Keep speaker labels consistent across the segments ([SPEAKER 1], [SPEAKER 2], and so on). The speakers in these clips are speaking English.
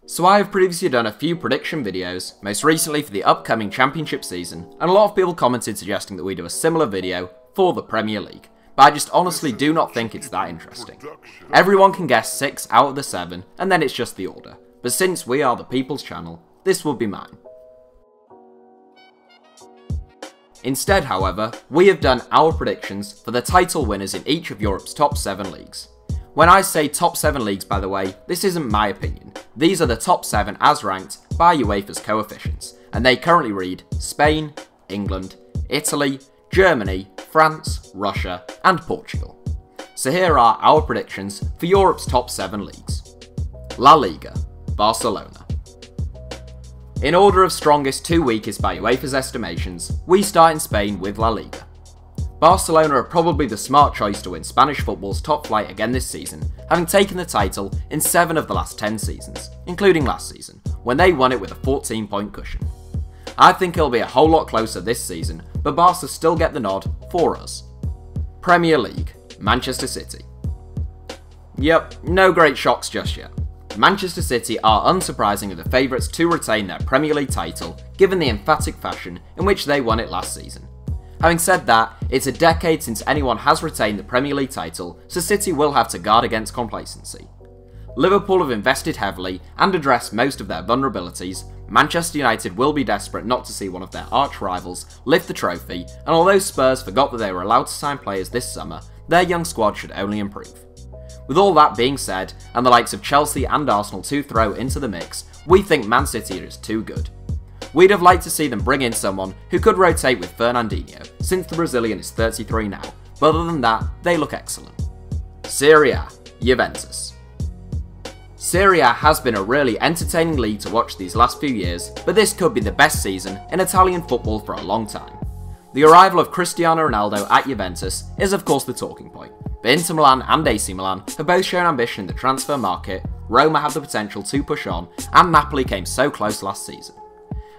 [SPEAKER 1] So I have previously done a few prediction videos, most recently for the upcoming championship season, and a lot of people commented suggesting that we do a similar video for the Premier League, but I just honestly do not think it's that interesting. Everyone can guess 6 out of the 7, and then it's just the order, but since we are the People's Channel, this will be mine. Instead, however, we have done our predictions for the title winners in each of Europe's top 7 leagues. When I say top 7 leagues, by the way, this isn't my opinion. These are the top 7 as ranked by UEFA's coefficients, and they currently read Spain, England, Italy, Germany, France, Russia, and Portugal. So here are our predictions for Europe's top 7 leagues. La Liga, Barcelona. In order of strongest to weakest by UEFA's estimations, we start in Spain with La Liga. Barcelona are probably the smart choice to win Spanish football's top flight again this season, having taken the title in 7 of the last 10 seasons, including last season, when they won it with a 14-point cushion. I think it'll be a whole lot closer this season, but Barca still get the nod for us. Premier League, Manchester City. Yep, no great shocks just yet. Manchester City are unsurprisingly the favourites to retain their Premier League title, given the emphatic fashion in which they won it last season. Having said that, it's a decade since anyone has retained the Premier League title, so City will have to guard against complacency. Liverpool have invested heavily and addressed most of their vulnerabilities. Manchester United will be desperate not to see one of their arch rivals lift the trophy, and although Spurs forgot that they were allowed to sign players this summer, their young squad should only improve. With all that being said, and the likes of Chelsea and Arsenal to throw into the mix, we think Man City are just too good. We'd have liked to see them bring in someone who could rotate with Fernandinho, since the Brazilian is 33 now, but other than that, they look excellent. Serie A, Juventus. Serie A has been a really entertaining league to watch these last few years, but this could be the best season in Italian football for a long time. The arrival of Cristiano Ronaldo at Juventus is of course the talking point, but Inter Milan and AC Milan have both shown ambition in the transfer market, Roma have the potential to push on, and Napoli came so close last season.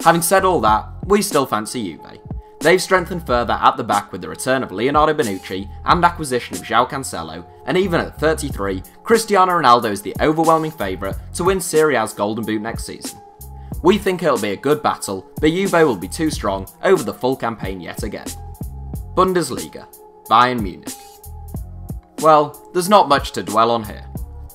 [SPEAKER 1] Having said all that, we still fancy Juve. They've strengthened further at the back with the return of Leonardo Bonucci and acquisition of João Cancelo, and even at 33, Cristiano Ronaldo is the overwhelming favourite to win Serie A's Golden Boot next season. We think it'll be a good battle, but Juve will be too strong over the full campaign yet again. Bundesliga, Bayern Munich. Well, there's not much to dwell on here.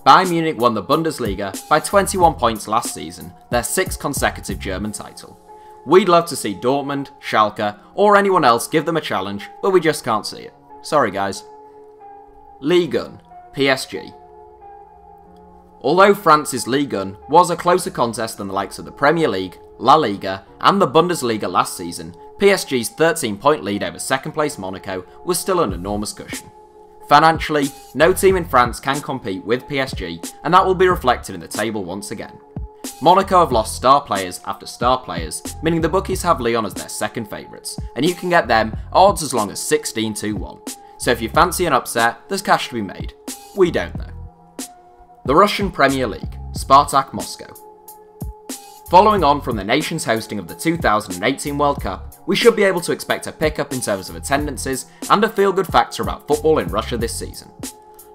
[SPEAKER 1] Bayern Munich won the Bundesliga by 21 points last season, their 6th consecutive German title. We'd love to see Dortmund, Schalke, or anyone else give them a challenge, but we just can't see it. Sorry guys. Liga 1, PSG. Although France's Liga 1 was a closer contest than the likes of the Premier League, La Liga, and the Bundesliga last season, PSG's 13-point lead over second place Monaco was still an enormous cushion. Financially, no team in France can compete with PSG, and that will be reflected in the table once again. Monaco have lost star players after star players, meaning the bookies have Lyon as their second favourites, and you can get them odds as long as 16-1. So if you fancy an upset, there's cash to be made. We don't though. The Russian Premier League, Spartak Moscow. Following on from the nation's hosting of the 2018 World Cup, we should be able to expect a pickup in terms of attendances and a feel-good factor about football in Russia this season.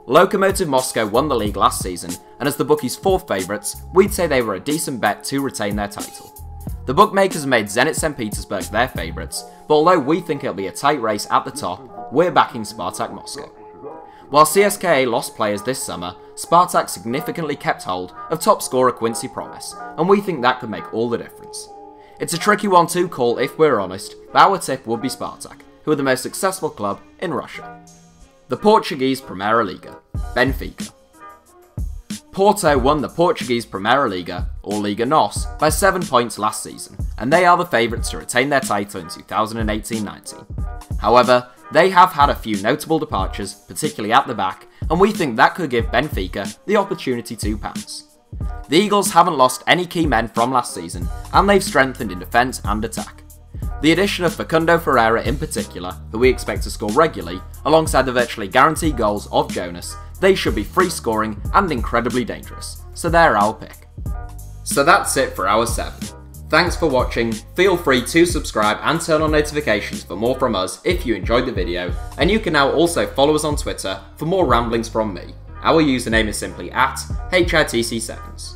[SPEAKER 1] Lokomotiv Moscow won the league last season, and as the bookies' 4th favourites, we'd say they were a decent bet to retain their title. The bookmakers made Zenit St. Petersburg their favourites, but although we think it'll be a tight race at the top, we're backing Spartak Moscow. While CSKA lost players this summer, Spartak significantly kept hold of top scorer Quincy Promes, and we think that could make all the difference. It's a tricky one to call if we're honest, but our tip would be Spartak, who are the most successful club in Russia. The Portuguese Primeira Liga, Benfica. Porto won the Portuguese Primeira Liga, or Liga NOS, by 7 points last season, and they are the favourites to retain their title in 2018-19. However, they have had a few notable departures, particularly at the back, and we think that could give Benfica the opportunity to pounce. The Eagles haven't lost any key men from last season, and they've strengthened in defence and attack. The addition of Facundo Ferreira in particular, who we expect to score regularly, alongside the virtually guaranteed goals of Jonas, they should be free scoring and incredibly dangerous, so they're our pick. So that's it for our 7. Thanks for watching, feel free to subscribe and turn on notifications for more from us if you enjoyed the video, and you can now also follow us on Twitter for more ramblings from me. Our username is simply @HITC Sevens.